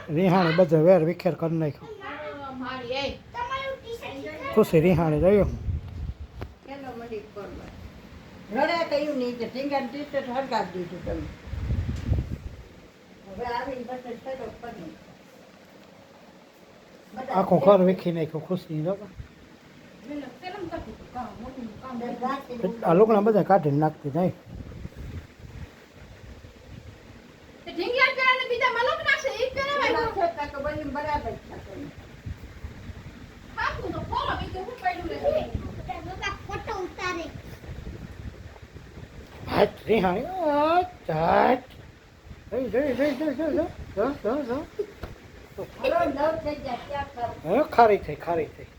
रिहाणी बधे वेर विखेर कर नाख्यो खुशी रिहाणी रह्यो રડે કયું નહીં કે ટીંગા ટીચર હરગાવી દીધું તમે હવે આવીને પછી થયો પડી आखो घर विखी नाख्यो खुशी आ लोकड़ा बधा काढी नाखती नहीं બરાબર हाथ रिहाणी चाट खारी थी